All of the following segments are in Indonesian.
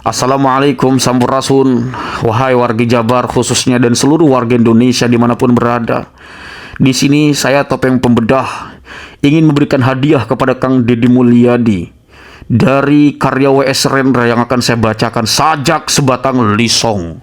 Assalamualaikum Sampurasun. Wahai warga Jabar khususnya dan seluruh warga Indonesia dimanapun berada. Di sini saya Topeng Pembedah ingin memberikan hadiah kepada Kang Deddy Mulyadi dari karya W.S. Rendra yang akan saya bacakan, Sajak Sebatang Lisong.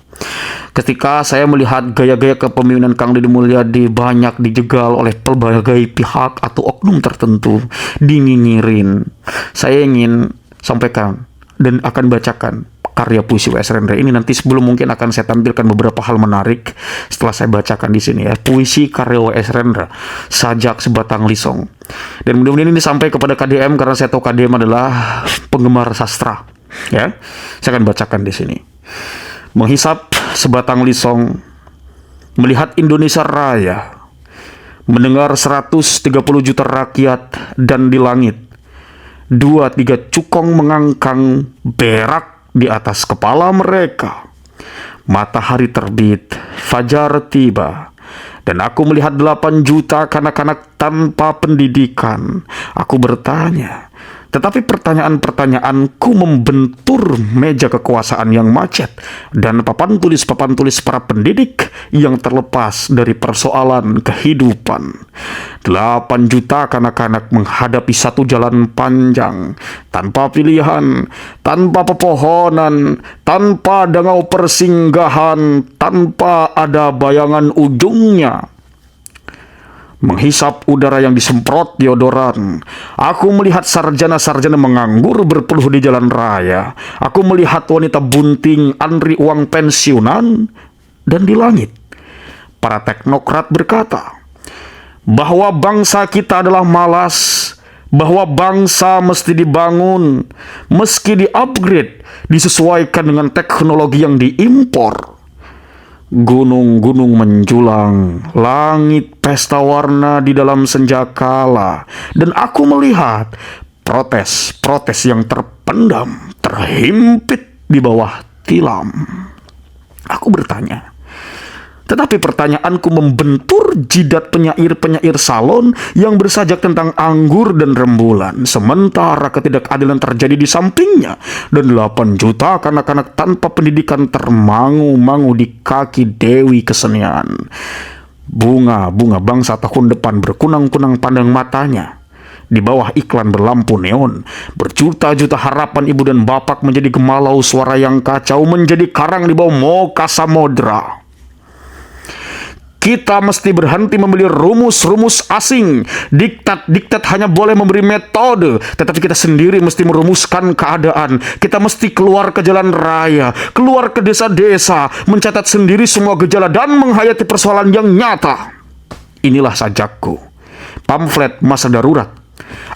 Ketika saya melihat gaya-gaya kepemimpinan Kang Deddy Mulyadi banyak dijegal oleh pelbagai pihak atau oknum tertentu, dinyinyirin, saya ingin sampaikan dan akan bacakan karya puisi W.S. Rendra ini. Nanti sebelum mungkin akan saya tampilkan beberapa hal menarik setelah saya bacakan di sini ya. Puisi karya W.S. Rendra, Sajak Sebatang Lisong. Dan mudah-mudahan ini sampai kepada KDM karena saya tahu KDM adalah penggemar sastra. Ya, saya akan bacakan di sini. Menghisap sebatang lisong, melihat Indonesia Raya, mendengar 130 juta rakyat dan di langit 2-3 cukong mengangkang berak di atas kepala mereka. Matahari terbit, fajar tiba, dan aku melihat 8 juta kanak-kanak tanpa pendidikan. Aku bertanya, tetapi pertanyaan-pertanyaanku membentur meja kekuasaan yang macet dan papan tulis para pendidik yang terlepas dari persoalan kehidupan. 8 juta kanak-kanak menghadapi satu jalan panjang, tanpa pilihan, tanpa pepohonan, tanpa dangau persinggahan, tanpa ada bayangan ujungnya. Menghisap udara yang disemprot deodoran, aku melihat sarjana-sarjana menganggur berpeluh di jalan raya. Aku melihat wanita bunting antri uang pensiunan. Dan di langit, para teknokrat berkata bahwa bangsa kita adalah malas, bahwa bangsa mesti dibangun, meski di-upgrade, disesuaikan dengan teknologi yang diimpor. Gunung-gunung menjulang, langit pesta warna di dalam senjakala, dan aku melihat protes-protes yang terpendam, terhimpit di bawah tilam. Aku bertanya, tetapi pertanyaanku membentur jidat penyair-penyair salon yang bersajak tentang anggur dan rembulan, sementara ketidakadilan terjadi di sampingnya, dan 8 juta kanak-kanak tanpa pendidikan termangu-mangu di kaki Dewi Kesenian. Bunga-bunga bangsa tahun depan berkunang-kunang pandang matanya. Di bawah iklan berlampu neon, berjuta-juta harapan ibu dan bapak menjadi gemalau suara yang kacau, menjadi karang di bawah moka samudra. Kita mesti berhenti membeli rumus-rumus asing. Diktat hanya boleh memberi metode, tetapi kita sendiri mesti merumuskan keadaan. Kita mesti keluar ke jalan raya, keluar ke desa-desa, mencatat sendiri semua gejala dan menghayati persoalan yang nyata. Inilah sajakku, pamflet masa darurat.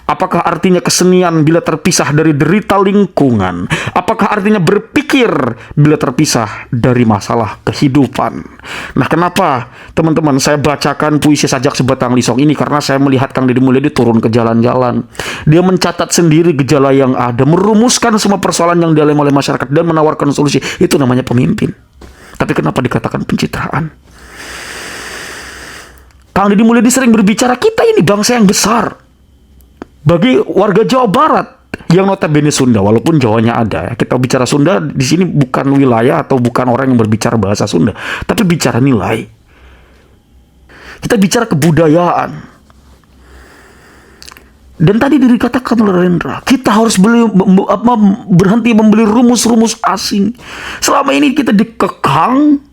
Apakah artinya kesenian bila terpisah dari derita lingkungan? Apakah artinya berpikir bila terpisah dari masalah kehidupan? Nah, kenapa teman-teman saya bacakan puisi Sajak Sebatang Lisong ini? Karena saya melihat Kang Deddy Mulyadi turun ke jalan-jalan. Dia mencatat sendiri gejala yang ada, merumuskan semua persoalan yang dialami oleh masyarakat dan menawarkan solusi. Itu namanya pemimpin. Tapi kenapa dikatakan pencitraan? Kang Deddy Mulyadi sering berbicara, kita ini bangsa yang besar. Bagi warga Jawa Barat yang notabene Sunda, walaupun Jawanya ada ya, kita bicara Sunda di sini bukan wilayah atau bukan orang yang berbicara bahasa Sunda, tapi bicara nilai. Kita bicara kebudayaan. Dan tadi dikatakan oleh Rendra, kita harus berhenti membeli rumus-rumus asing. Selama ini kita dikekang.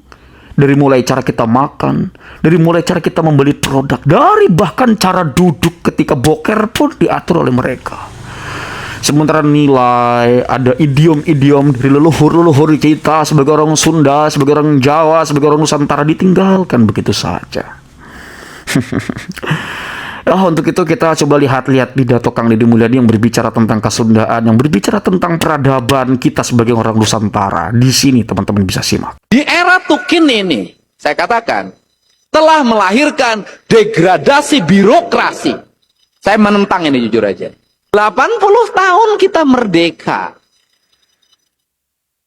Dari mulai cara kita makan, dari mulai cara kita membeli produk, dari bahkan cara duduk ketika boker pun diatur oleh mereka. Sementara nilai, ada idiom-idiom dari leluhur-leluhur kita sebagai orang Sunda, sebagai orang Jawa, sebagai orang Nusantara ditinggalkan begitu saja. Untuk itu kita coba lihat-lihat pidato Kang Deddy Mulyadi yang berbicara tentang kesundaan, yang berbicara tentang peradaban kita sebagai orang Nusantara. Di sini teman-teman bisa simak. Di era Tukin ini, saya katakan, telah melahirkan degradasi birokrasi. Saya menentang ini jujur aja. 80 tahun kita merdeka.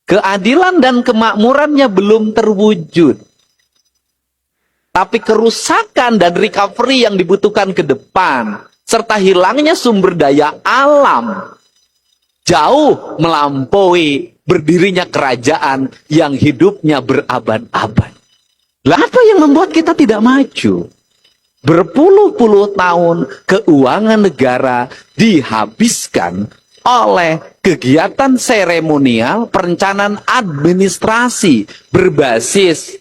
Keadilan dan kemakmurannya belum terwujud. Tapi kerusakan dan recovery yang dibutuhkan ke depan, serta hilangnya sumber daya alam, jauh melampaui berdirinya kerajaan yang hidupnya berabad-abad. Lah apa yang membuat kita tidak maju? Berpuluh-puluh tahun keuangan negara dihabiskan oleh kegiatan seremonial, perencanaan administrasi berbasis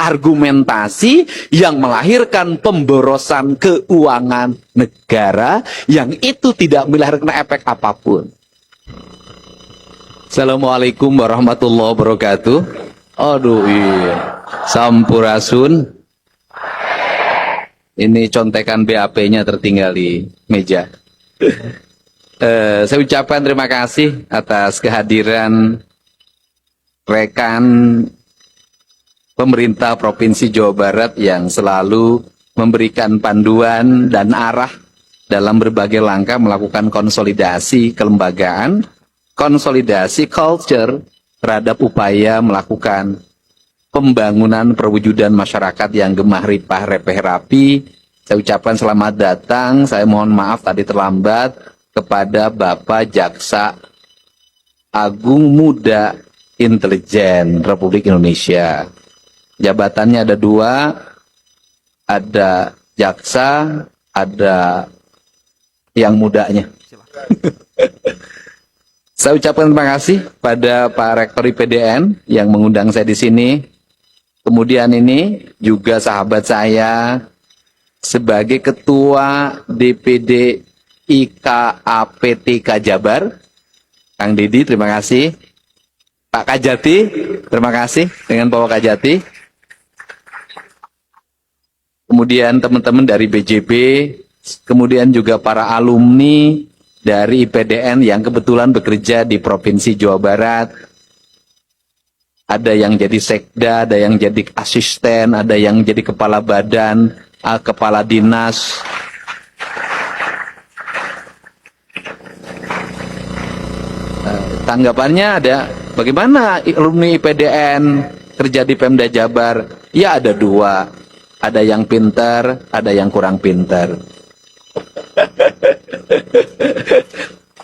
argumentasi yang melahirkan pemborosan keuangan negara yang itu tidak melahirkan efek apapun. Assalamualaikum warahmatullahi wabarakatuh. Aduh iya, sampurasun. Ini contekan BAP-nya tertinggal di meja. Saya ucapkan terima kasih atas kehadiran rekan pemerintah Provinsi Jawa Barat yang selalu memberikan panduan dan arah dalam berbagai langkah melakukan konsolidasi kelembagaan, konsolidasi culture terhadap upaya melakukan pembangunan perwujudan masyarakat yang gemah ripah repeh rapi. Saya ucapkan selamat datang, saya mohon maaf tadi terlambat, kepada Bapak Jaksa Agung Muda Intelijen Republik Indonesia. Jabatannya ada dua, ada jaksa, ada yang mudanya. Saya ucapkan terima kasih pada Pak Rektor IPDN yang mengundang saya di sini. Kemudian ini juga sahabat saya sebagai Ketua DPD IKAPTK Jabar, Kang Didi, terima kasih. Pak Kajati, terima kasih dengan Bapak Kajati. Kemudian teman-teman dari BJB, kemudian juga para alumni dari IPDN yang kebetulan bekerja di Provinsi Jawa Barat. Ada yang jadi sekda, ada yang jadi asisten, ada yang jadi kepala badan, kepala dinas. Tanggapannya ada, bagaimana alumni IPDN kerja di Pemda Jabar? Ya ada dua, ada yang pintar, ada yang kurang pintar.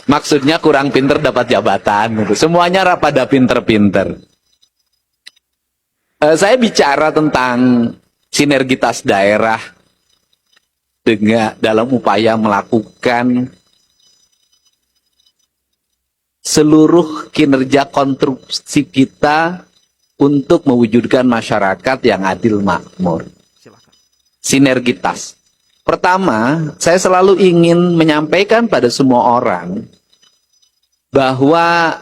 Maksudnya kurang pintar dapat jabatan, gitu. Semuanya pada pintar-pintar. Saya bicara tentang sinergitas daerah dengan dalam upaya melakukan seluruh kinerja konstruksi kita untuk mewujudkan masyarakat yang adil makmur. Sinergitas. Pertama, saya selalu ingin menyampaikan pada semua orang bahwa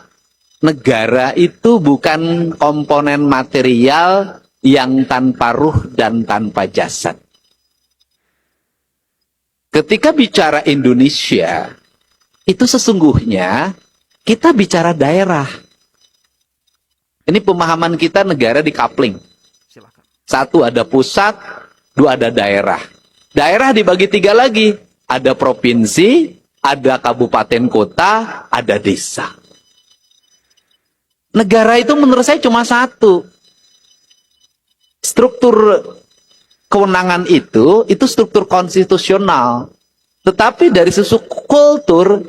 negara itu bukan komponen material yang tanpa ruh dan tanpa jasad. Ketika bicara Indonesia, itu sesungguhnya kita bicara daerah. Ini pemahaman kita negara di-coupling. Satu ada pusat, dua ada daerah. Daerah dibagi tiga lagi. Ada provinsi, ada kabupaten kota, ada desa. Negara itu menurut saya cuma satu. Struktur kewenangan itu struktur konstitusional. Tetapi dari sisi kultur,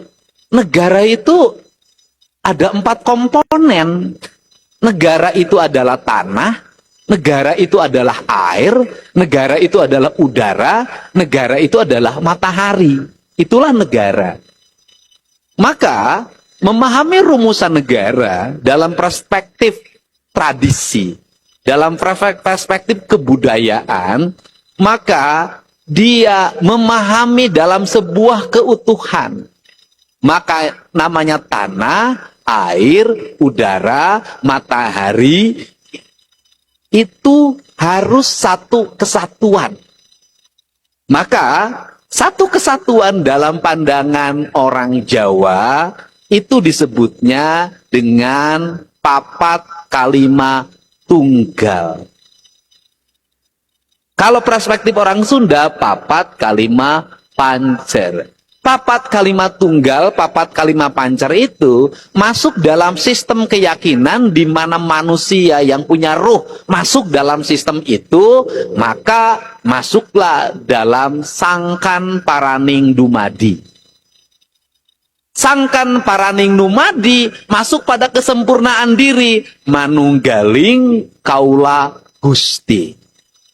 negara itu ada 4 komponen. Negara itu adalah tanah, negara itu adalah air, negara itu adalah udara, negara itu adalah matahari. Itulah negara. Maka, memahami rumusan negara dalam perspektif tradisi, dalam perspektif kebudayaan, maka dia memahami dalam sebuah keutuhan. Maka namanya tanah, air, udara, matahari, itu harus satu kesatuan. Maka satu kesatuan dalam pandangan orang Jawa itu disebutnya dengan papat kalima tunggal. Kalau perspektif orang Sunda, papat kalima pancer. Papat kalimat tunggal, papat kalimat pancar itu masuk dalam sistem keyakinan di mana manusia yang punya ruh masuk dalam sistem itu, maka masuklah dalam sangkan paraning dumadi. Sangkan paraning numadi masuk pada kesempurnaan diri, manunggaling kaula Gusti.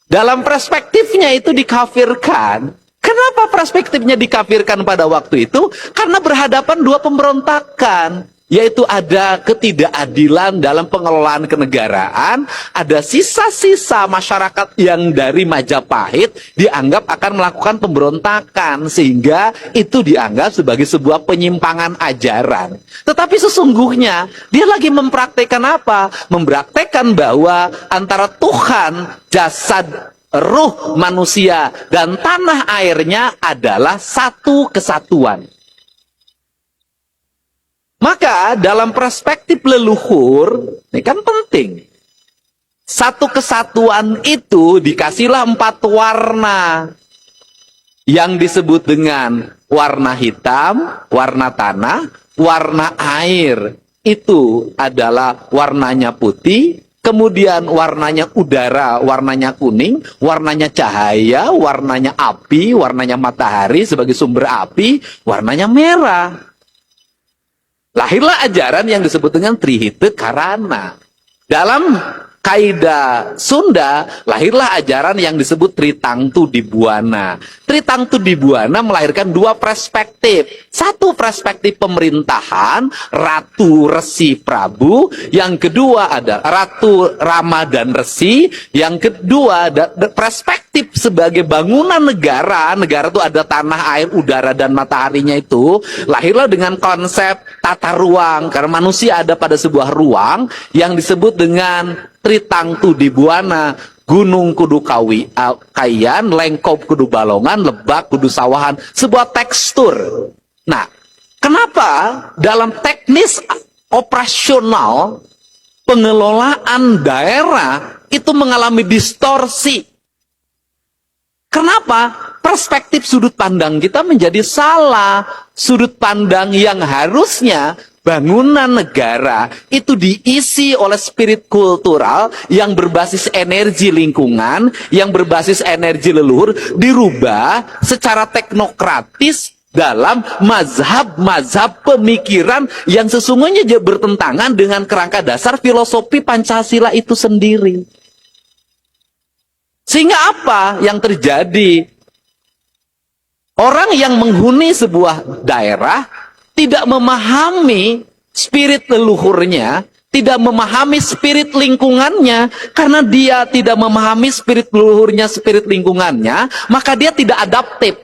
Dalam perspektifnya itu dikafirkan. Kenapa perspektifnya dikafirkan pada waktu itu? Karena berhadapan dua pemberontakan. Yaitu ada ketidakadilan dalam pengelolaan kenegaraan, ada sisa-sisa masyarakat yang dari Majapahit dianggap akan melakukan pemberontakan, sehingga itu dianggap sebagai sebuah penyimpangan ajaran. Tetapi sesungguhnya dia lagi mempraktekkan apa? Mempraktekkan bahwa antara Tuhan, jasad, ruh manusia, dan tanah airnya adalah satu kesatuan. Maka dalam perspektif leluhur, ini kan penting. Satu kesatuan itu dikasihlah 4 warna. Yang disebut dengan warna hitam, warna tanah, warna air. Itu adalah warnanya putih, kemudian warnanya udara, warnanya kuning, warnanya cahaya, warnanya api, warnanya matahari sebagai sumber api, warnanya merah. Lahirlah ajaran yang disebut dengan Trihite Karana. Dalam kaidah Sunda, lahirlah ajaran yang disebut Tritangtu Dibuana. Tritangtu Dibuana melahirkan 2 perspektif. Satu perspektif pemerintahan, Ratu Resi Prabu. Yang kedua ada Ratu Rama dan Resi. Yang kedua ada perspektif sebagai bangunan negara. Negara itu ada tanah, air, udara, dan mataharinya itu. Lahirlah dengan konsep tata ruang. Karena manusia ada pada sebuah ruang yang disebut dengan Tritangtu Dibuana. Gunung kudu kayan, lengkop kudu balongan, lebak kudu sawahan. Sebuah tekstur. Nah, kenapa dalam teknis operasional pengelolaan daerah itu mengalami distorsi? Kenapa? Perspektif sudut pandang kita menjadi salah. Sudut pandang yang harusnya bangunan negara itu diisi oleh spirit kultural yang berbasis energi lingkungan, yang berbasis energi leluhur, dirubah secara teknokratis dalam mazhab-mazhab pemikiran yang sesungguhnya bertentangan dengan kerangka dasar filosofi Pancasila itu sendiri. Sehingga apa yang terjadi? Orang yang menghuni sebuah daerah tidak memahami spirit leluhurnya, tidak memahami spirit lingkungannya. Karena dia tidak memahami spirit leluhurnya, spirit lingkungannya, maka dia tidak adaptif.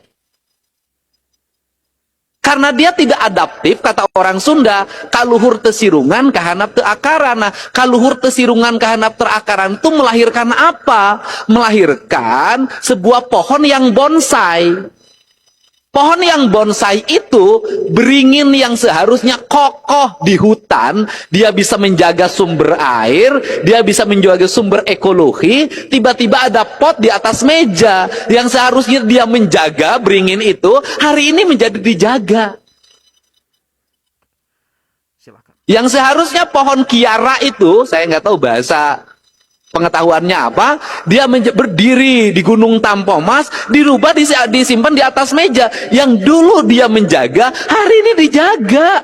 Karena dia tidak adaptif, kata orang Sunda, kaluhur tesirungan kahanap teakaran. Nah, kaluhur tesirungan kahanap teakaran itu melahirkan apa? Melahirkan sebuah pohon yang bonsai. Pohon yang bonsai itu beringin yang seharusnya kokoh di hutan, dia bisa menjaga sumber air, dia bisa menjaga sumber ekologi, tiba-tiba ada pot di atas meja yang seharusnya dia menjaga beringin itu, hari ini menjadi dijaga. Silakan. Yang seharusnya pohon kiara itu, saya nggak tahu bahasa pengetahuannya apa, dia berdiri di Gunung Tampomas, dirubah disimpan di atas meja. Yang dulu dia menjaga, hari ini dijaga.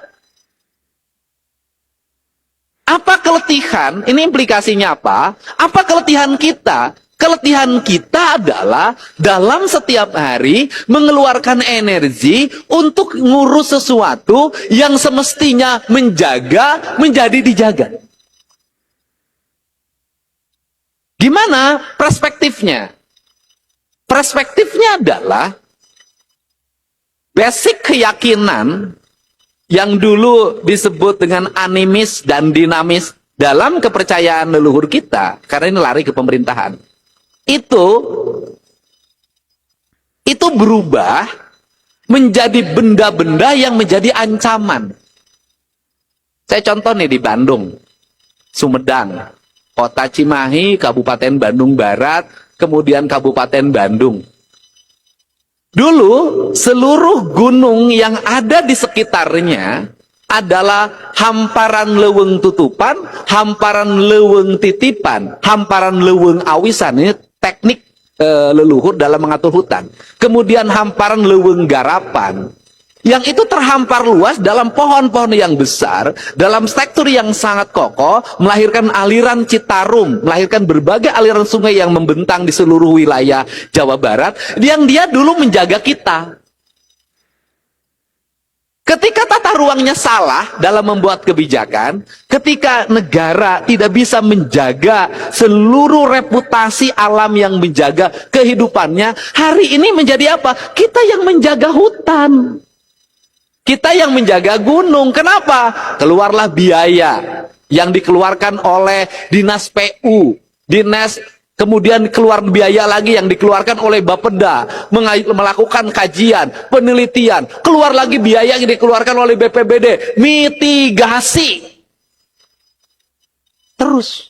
Apa keletihan? Ini implikasinya apa? Apa keletihan kita? Keletihan kita adalah dalam setiap hari mengeluarkan energi untuk ngurus sesuatu yang semestinya menjaga, menjadi dijaga. Gimana perspektifnya? Perspektifnya adalah basic keyakinan yang dulu disebut dengan animis dan dinamis dalam kepercayaan leluhur kita, karena ini lari ke pemerintahan. Itu berubah menjadi benda-benda yang menjadi ancaman. Saya contoh nih di Bandung, Sumedang, Kota Cimahi, Kabupaten Bandung Barat, kemudian Kabupaten Bandung. Dulu, seluruh gunung yang ada di sekitarnya adalah hamparan leuweung tutupan, hamparan leuweung titipan, hamparan leuweung awisan. Ini teknik leluhur dalam mengatur hutan. Kemudian hamparan leuweung garapan. yang itu terhampar luas dalam pohon-pohon yang besar, dalam struktur yang sangat kokoh, melahirkan aliran Citarum, melahirkan berbagai aliran sungai yang membentang di seluruh wilayah Jawa Barat, yang dia dulu menjaga kita. Ketika tata ruangnya salah dalam membuat kebijakan, ketika negara tidak bisa menjaga seluruh reputasi alam yang menjaga kehidupannya, hari ini menjadi apa? Kita yang menjaga hutan. Kita yang menjaga gunung. Kenapa? Keluarlah biaya yang dikeluarkan oleh Dinas PU, Dinas, kemudian keluar biaya lagi yang dikeluarkan oleh Bapeda, melakukan kajian, penelitian, keluar lagi biaya yang dikeluarkan oleh BPBD, mitigasi. Terus.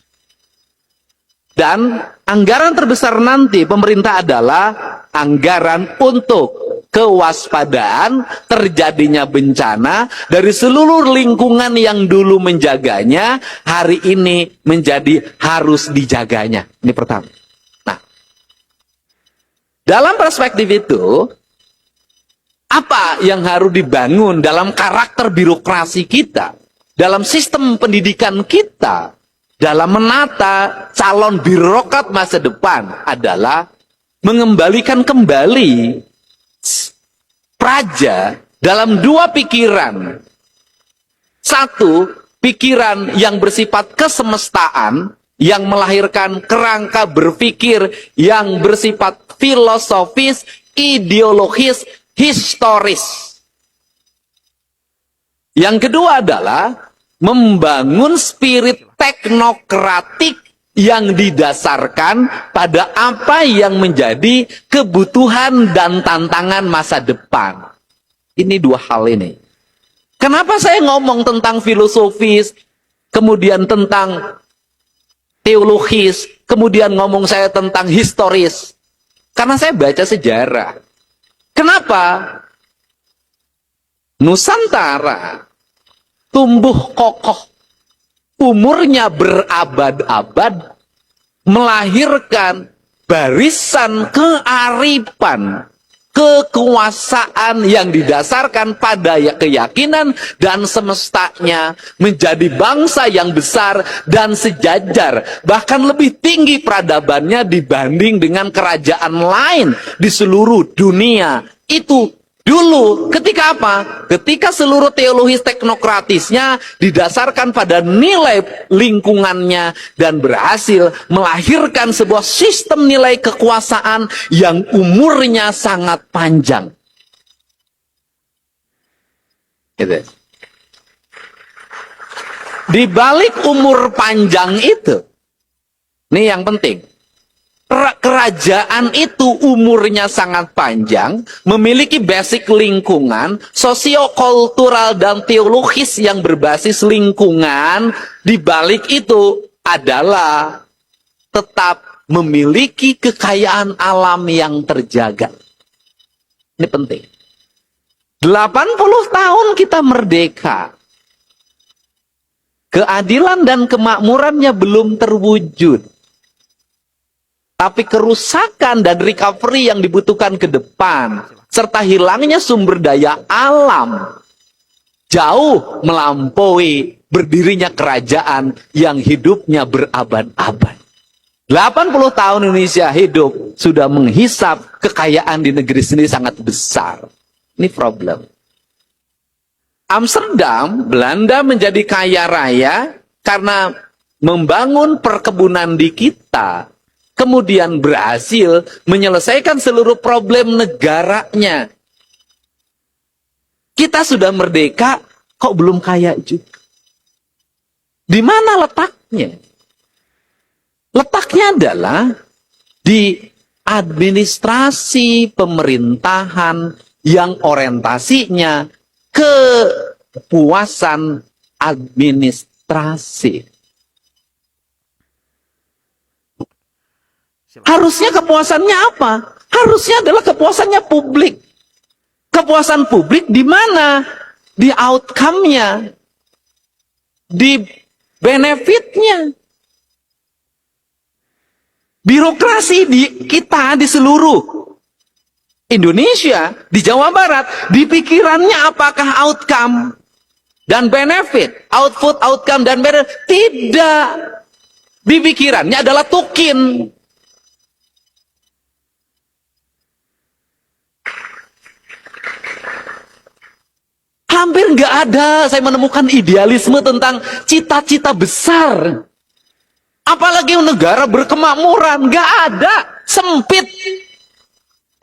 Dan anggaran terbesar nanti pemerintah adalah anggaran untuk kewaspadaan terjadinya bencana dari seluruh lingkungan yang dulu menjaganya, hari ini menjadi harus dijaganya. Ini pertama. Nah, dalam perspektif itu, apa yang harus dibangun dalam karakter birokrasi kita, dalam sistem pendidikan kita, dalam menata calon birokrat masa depan adalah mengembalikan kembali praja dalam dua pikiran. Satu, pikiran yang bersifat kesemestaan, yang melahirkan kerangka berpikir yang bersifat filosofis, ideologis, historis. Yang kedua adalah membangun spirit teknokratik yang didasarkan pada apa yang menjadi kebutuhan dan tantangan masa depan. Ini dua hal ini. Kenapa saya ngomong tentang filosofis, kemudian tentang teologis, kemudian ngomong saya tentang historis? Karena saya baca sejarah. Kenapa? Nusantara tumbuh kokoh, umurnya berabad-abad, melahirkan barisan kearifan, kekuasaan yang didasarkan pada keyakinan dan semestanya, menjadi bangsa yang besar dan sejajar, bahkan lebih tinggi peradabannya dibanding dengan kerajaan lain di seluruh dunia. Itu dulu, ketika apa? Ketika seluruh teologis teknokratisnya didasarkan pada nilai lingkungannya dan berhasil melahirkan sebuah sistem nilai kekuasaan yang umurnya sangat panjang. Gitu. Di balik umur panjang itu, ini yang penting. Kerajaan itu umurnya sangat panjang, memiliki basic lingkungan, sosiokultural dan teologis yang berbasis lingkungan. Di balik itu adalah tetap memiliki kekayaan alam yang terjaga. Ini penting. 80 tahun kita merdeka. Keadilan dan kemakmurannya belum terwujud. Tapi kerusakan dan recovery yang dibutuhkan ke depan, serta hilangnya sumber daya alam, jauh melampaui berdirinya kerajaan yang hidupnya berabad-abad. 80 tahun Indonesia hidup, sudah menghisap kekayaan di negeri sendiri sangat besar. Ini problem. Amsterdam, Belanda menjadi kaya raya karena membangun perkebunan di kita, kemudian berhasil menyelesaikan seluruh problem negaranya. Kita sudah merdeka, kok belum kaya juga? Di mana letaknya? Letaknya adalah di administrasi pemerintahan yang orientasinya kepuasan administrasi. Harusnya kepuasannya apa? Harusnya adalah kepuasannya publik. Kepuasan publik di mana? Di outcome-nya. Di benefitnya. Birokrasi di kita di seluruh Indonesia, di Jawa Barat, di pikirannya apakah outcome dan benefit, output, outcome, dan benefit? Tidak. Di pikirannya adalah tukin. Hampir nggak ada saya menemukan idealisme tentang cita-cita besar. Apalagi negara berkemakmuran, nggak ada. Sempit.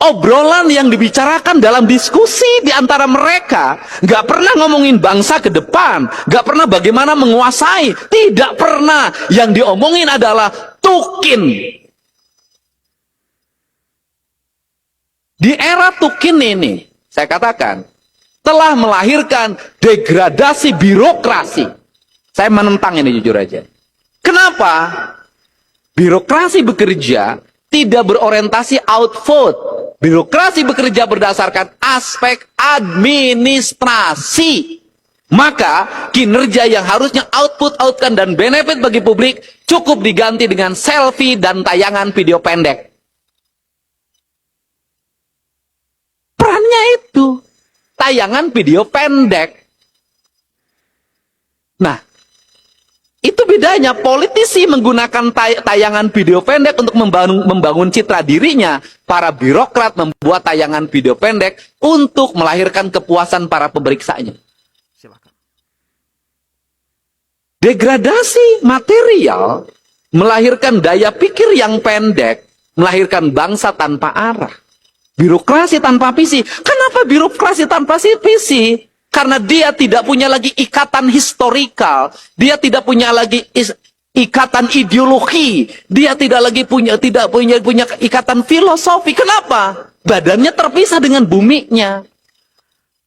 Obrolan yang dibicarakan dalam diskusi di antara mereka nggak pernah ngomongin bangsa ke depan, nggak pernah bagaimana menguasai, tidak pernah. Yang diomongin adalah tukin. Di era tukin ini, saya katakan, telah melahirkan degradasi birokrasi. Saya menentang ini jujur aja. Kenapa? Birokrasi bekerja tidak berorientasi output. Birokrasi bekerja berdasarkan aspek administrasi. Maka kinerja yang harusnya output, outcome, dan benefit bagi publik cukup diganti dengan selfie dan tayangan video pendek. Perannya itu tayangan video pendek. Nah, itu bedanya. Politisi menggunakan tayangan video pendek untuk membangun citra dirinya. Para birokrat membuat tayangan video pendek untuk melahirkan kepuasan para pemeriksanya. Silakan. Degradasi material melahirkan daya pikir yang pendek, melahirkan bangsa tanpa arah. Birokrasi tanpa visi. Kenapa birokrasi tanpa visi? Karena dia tidak punya lagi ikatan historikal. Dia tidak punya lagi ikatan ideologi. Dia tidak punya ikatan filosofi. Kenapa? Badannya terpisah dengan buminya.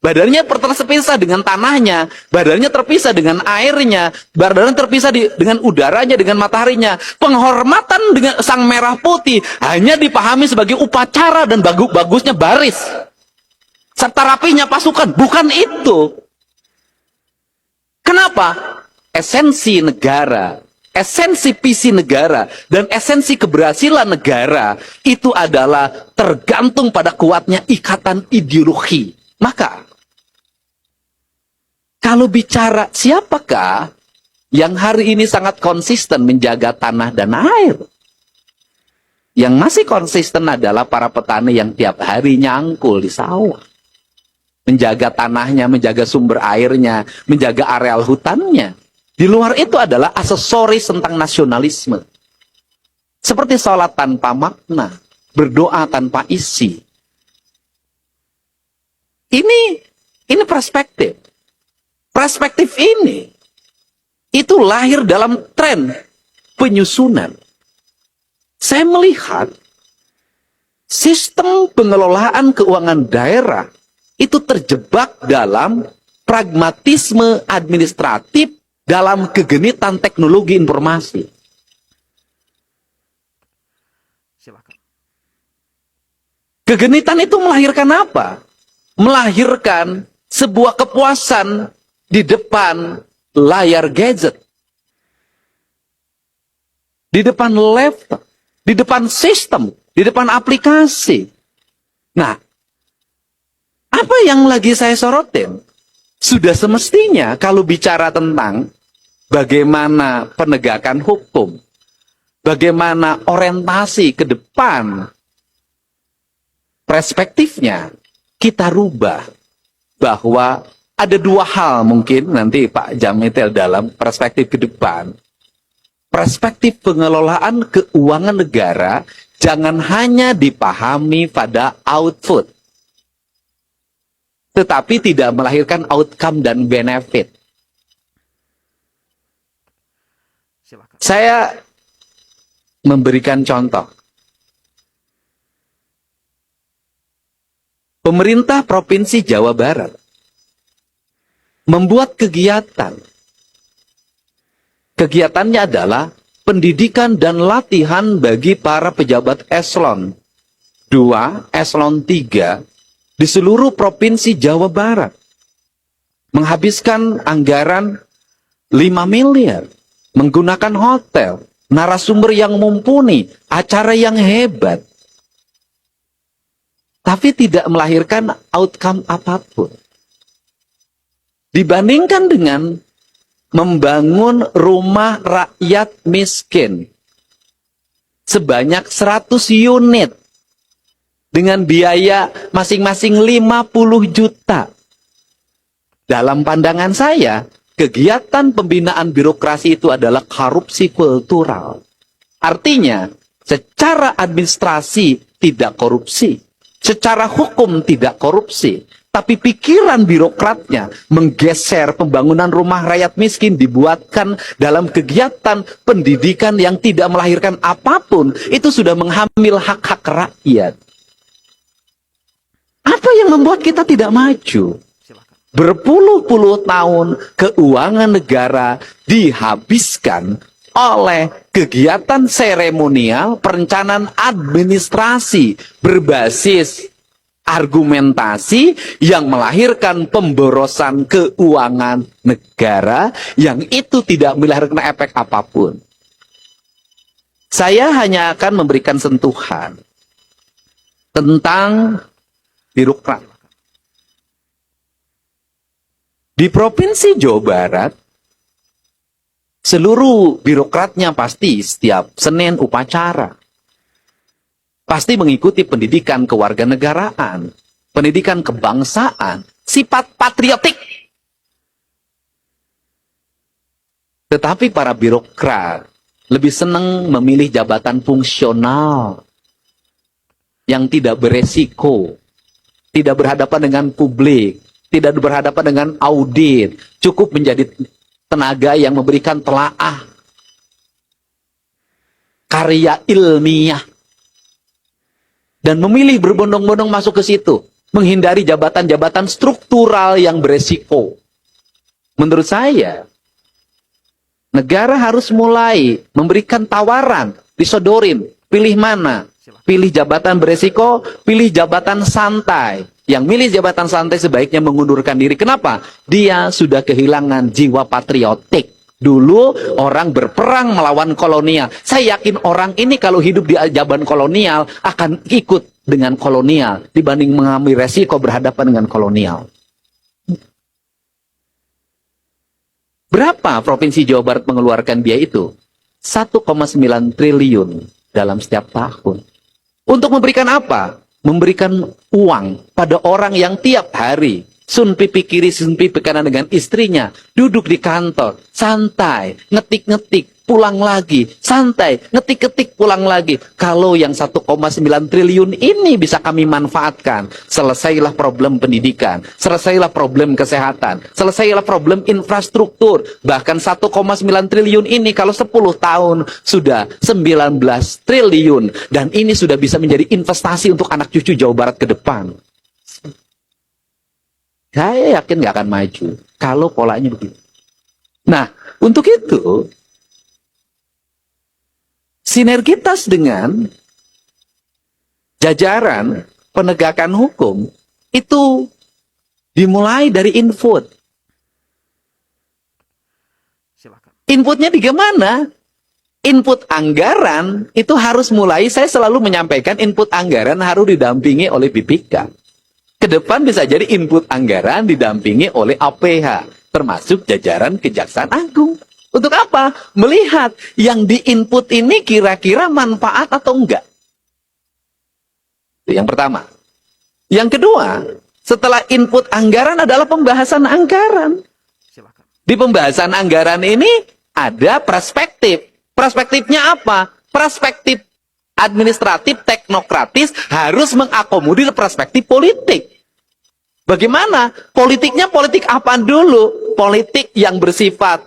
Badannya terpisah dengan tanahnya. Badannya terpisah dengan airnya. Badannya terpisah dengan udaranya, dengan mataharinya. Penghormatan dengan sang merah putih hanya dipahami sebagai upacara dan bagusnya baris. Serta rapinya pasukan. Bukan itu. Kenapa? Esensi negara, esensi visi negara, dan esensi keberhasilan negara itu adalah tergantung pada kuatnya ikatan ideologi. Maka kalau bicara siapakah yang hari ini sangat konsisten menjaga tanah dan air? Yang masih konsisten adalah para petani yang tiap hari nyangkul di sawah. Menjaga tanahnya, menjaga sumber airnya, menjaga areal hutannya. Di luar itu adalah aksesoris tentang nasionalisme. Seperti sholat tanpa makna, berdoa tanpa isi. Ini perspektif. Perspektif ini itu lahir dalam tren penyusunan. Saya melihat sistem pengelolaan keuangan daerah itu terjebak dalam pragmatisme administratif dalam kegenitan teknologi informasi. Silakan. Kegenitan itu melahirkan apa? Melahirkan sebuah kepuasan di depan layar gadget. Di depan laptop. Di depan sistem. Di depan aplikasi. Nah, apa yang lagi saya sorotin? Sudah semestinya kalau bicara tentang bagaimana penegakan hukum, bagaimana orientasi ke depan, perspektifnya kita rubah. Bahwa ada dua hal mungkin nanti Pak Jamitel dalam perspektif ke depan. Perspektif pengelolaan keuangan negara jangan hanya dipahami pada output. Tetapi tidak melahirkan outcome dan benefit. Silakan. Saya memberikan contoh. Pemerintah Provinsi Jawa Barat membuat kegiatan. Kegiatannya adalah pendidikan dan latihan bagi para pejabat eselon 2, eselon 3 di seluruh Provinsi Jawa Barat. Menghabiskan anggaran 5 miliar. Menggunakan hotel, narasumber yang mumpuni, acara yang hebat. tapi tidak melahirkan outcome apapun. Dibandingkan dengan membangun rumah rakyat miskin sebanyak 100 unit dengan biaya masing-masing 50 juta. Dalam pandangan saya, kegiatan pembinaan birokrasi itu adalah korupsi kultural. Artinya, secara administrasi tidak korupsi, secara hukum tidak korupsi, tapi pikiran birokratnya menggeser pembangunan rumah rakyat miskin dibuatkan dalam kegiatan pendidikan yang tidak melahirkan apapun, itu sudah menghamil hak-hak rakyat. Apa yang membuat kita tidak maju? Berpuluh-puluh tahun keuangan negara dihabiskan oleh kegiatan seremonial, perencanaan administrasi berbasis argumentasi yang melahirkan pemborosan keuangan negara yang itu tidak melahirkan efek apapun. Saya hanya akan memberikan sentuhan tentang birokrat. Di Provinsi Jawa Barat, seluruh birokratnya pasti setiap Senin upacara. Pasti mengikuti pendidikan kewarganegaraan, pendidikan kebangsaan, sifat patriotik. Tetapi para birokrat lebih senang memilih jabatan fungsional yang tidak beresiko, tidak berhadapan dengan publik, tidak berhadapan dengan audit, cukup menjadi tenaga yang memberikan telaah, karya ilmiah, dan memilih berbondong-bondong masuk ke situ, menghindari jabatan-jabatan struktural yang beresiko. Menurut saya, negara harus mulai memberikan tawaran, disodorin, pilih mana? Pilih jabatan beresiko, pilih jabatan santai. Yang milih jabatan santai sebaiknya mengundurkan diri. Kenapa? Dia sudah kehilangan jiwa patriotik. Dulu orang berperang melawan kolonial. Saya yakin orang ini kalau hidup di zaman kolonial akan ikut dengan kolonial dibanding mengambil resiko berhadapan dengan kolonial. Berapa Provinsi Jawa Barat mengeluarkan biaya itu? 1,9 triliun dalam setiap tahun. Untuk memberikan apa? Memberikan uang pada orang yang tiap hari sun pipi kiri, sun pipi kanan dengan istrinya, duduk di kantor, santai, ngetik-ngetik, pulang lagi, santai, ngetik-ngetik, pulang lagi. Kalau yang 1,9 triliun ini bisa kami manfaatkan, selesailah problem pendidikan, selesailah problem kesehatan, selesailah problem infrastruktur. Bahkan 1,9 triliun ini kalau 10 tahun sudah 19 triliun. Dan ini sudah bisa menjadi investasi untuk anak cucu Jawa Barat ke depan. Saya yakin nggak akan maju kalau polanya begitu. Nah, untuk itu, sinergitas dengan jajaran penegakan hukum itu dimulai dari input. Inputnya di mana? Input anggaran itu harus mulai, saya selalu menyampaikan input anggaran harus didampingi oleh BPK. Ke depan bisa jadi input anggaran didampingi oleh APH, termasuk jajaran Kejaksaan Agung. Untuk apa? Melihat yang di-input ini kira-kira manfaat atau enggak. Itu yang pertama. Yang kedua, setelah input anggaran adalah pembahasan anggaran. Di pembahasan anggaran ini ada perspektif. Perspektifnya apa? Perspektif administratif, teknokratis harus mengakomodir perspektif politik. Bagaimana? Politiknya politik apa dulu? Politik yang bersifat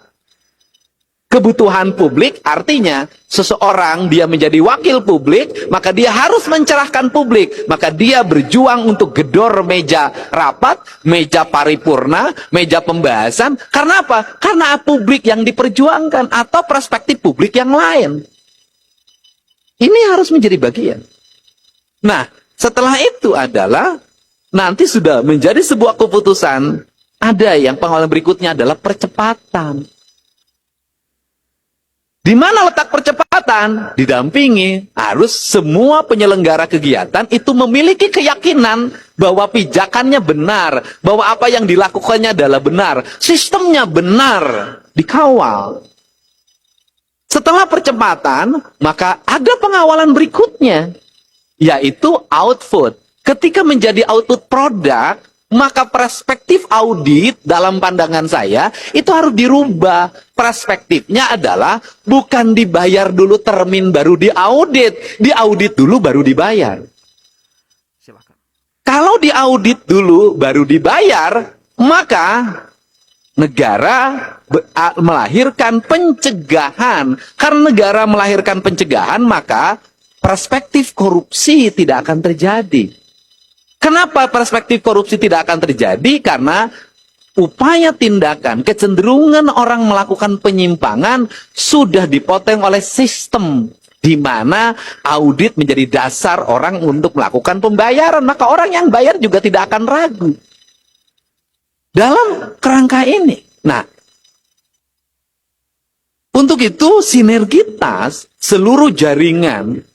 kebutuhan publik, artinya seseorang dia menjadi wakil publik, maka dia harus mencerahkan publik. Maka dia berjuang untuk gedor meja rapat, meja paripurna, meja pembahasan. Karena apa? Karena publik yang diperjuangkan atau perspektif publik yang lain. Ini harus menjadi bagian. Nah, setelah itu adalah nanti sudah menjadi sebuah keputusan. Ada yang pengalaman berikutnya adalah percepatan. Di mana letak percepatan? catatan, didampingi, harus semua penyelenggara kegiatan itu memiliki keyakinan bahwa pijakannya benar, bahwa apa yang dilakukannya adalah benar, sistemnya benar, dikawal. Setelah percepatan, maka ada pengawalan berikutnya, yaitu output. Ketika menjadi output produk, maka perspektif audit dalam pandangan saya itu harus dirubah. Perspektifnya adalah bukan dibayar dulu termin baru diaudit. Diaudit dulu baru dibayar. Silakan. Kalau diaudit dulu baru dibayar, maka negara melahirkan pencegahan. Karena negara melahirkan pencegahan, maka perspektif korupsi tidak akan terjadi. Kenapa perspektif korupsi tidak akan terjadi? Karena upaya tindakan, kecenderungan orang melakukan penyimpangan sudah dipotong oleh sistem, di mana audit menjadi dasar orang untuk melakukan pembayaran. Maka orang yang bayar juga tidak akan ragu. Dalam kerangka ini. Nah, untuk itu sinergitas seluruh jaringan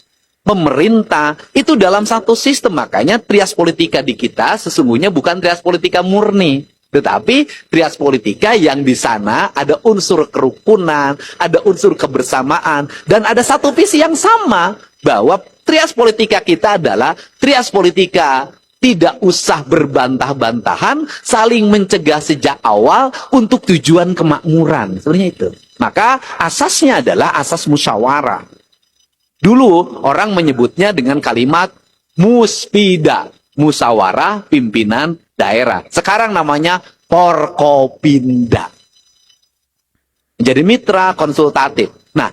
pemerintah itu dalam satu sistem. Makanya trias politika di kita sesungguhnya bukan trias politika murni, tetapi trias politika yang di sana ada unsur kerukunan, ada unsur kebersamaan, dan ada satu visi yang sama, bahwa trias politika kita adalah trias politika tidak usah berbantah-bantahan, saling mencegah sejak awal untuk tujuan kemakmuran. Sebenarnya itu. Maka asasnya adalah asas musyawarah. Dulu orang menyebutnya dengan kalimat muspida, musyawarah pimpinan daerah. Sekarang namanya Forkopimda. Menjadi mitra konsultatif. Nah,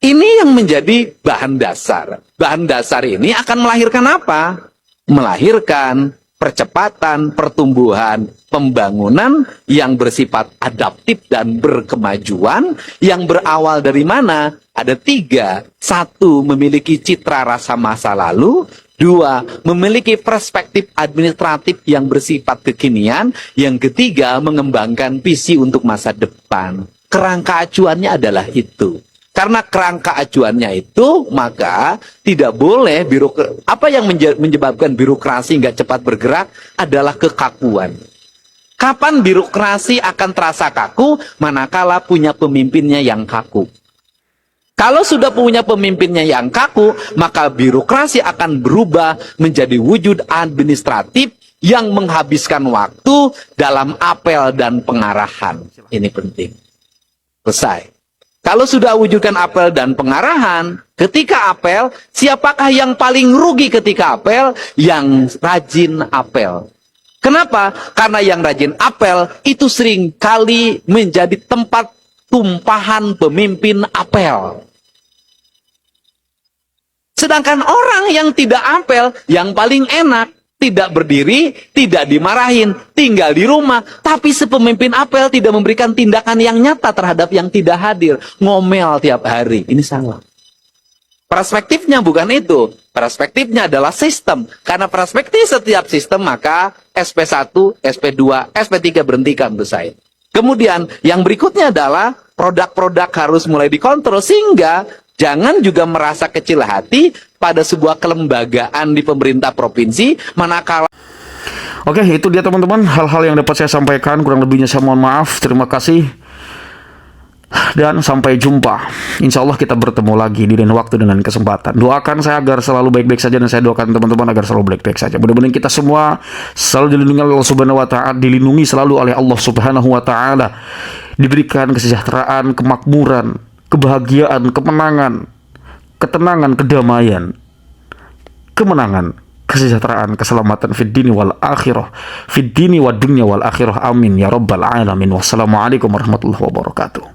ini yang menjadi bahan dasar. Bahan dasar ini akan melahirkan apa? Melahirkan percepatan pertumbuhan pembangunan yang bersifat adaptif dan berkemajuan, yang berawal dari mana? Ada 3. 1. Memiliki citra rasa masa lalu. 2. Memiliki perspektif administratif yang bersifat kekinian. Yang ketiga, mengembangkan visi untuk masa depan. Kerangka acuannya adalah itu. Karena kerangka acuannya itu, maka tidak boleh apa yang menyebabkan birokrasi nggak cepat bergerak adalah kekakuan. Kapan birokrasi akan terasa kaku? Manakala punya pemimpinnya yang kaku. Kalau sudah punya pemimpinnya yang kaku, maka birokrasi akan berubah menjadi wujud administratif yang menghabiskan waktu dalam apel dan pengarahan. Ini penting. Selesai. Kalau sudah wujudkan apel dan pengarahan, ketika apel, siapakah yang paling rugi ketika apel? Yang rajin apel. Kenapa? Karena yang rajin apel itu sering kali menjadi tempat tumpahan pemimpin apel. Sedangkan orang yang tidak apel, yang paling enak, tidak berdiri, tidak dimarahin, tinggal di rumah, tapi sepemimpin apel tidak memberikan tindakan yang nyata terhadap yang tidak hadir, ngomel tiap hari. Ini salah. Perspektifnya bukan itu. Perspektifnya adalah sistem. Karena perspektif setiap sistem, maka SP1, SP2, SP3 berhentikan untuk saya. Kemudian yang berikutnya adalah produk-produk harus mulai dikontrol, sehingga jangan juga merasa kecil hati pada sebuah kelembagaan di pemerintah provinsi, manakala. Oke, itu dia teman-teman hal-hal yang dapat saya sampaikan. Kurang lebihnya saya mohon maaf. Terima kasih. Dan sampai jumpa. Insya Allah kita bertemu lagi di lain waktu dengan kesempatan. Doakan saya agar selalu baik-baik saja, dan saya doakan teman-teman agar selalu baik-baik saja. Mudah-mudahan kita semua selalu dilindungi oleh Allah Subhanahu wa taala, dilindungi selalu oleh Allah Subhanahu wa taala. Diberikan kesejahteraan, kemakmuran, kebahagiaan, kemenangan, ketenangan, kedamaian, kemenangan, kesejahteraan, keselamatan fid dini wal akhirah, fid dini wad dunya wal akhirah. Amin ya rabbal alamin. Wassalamualaikum warahmatullahi wabarakatuh.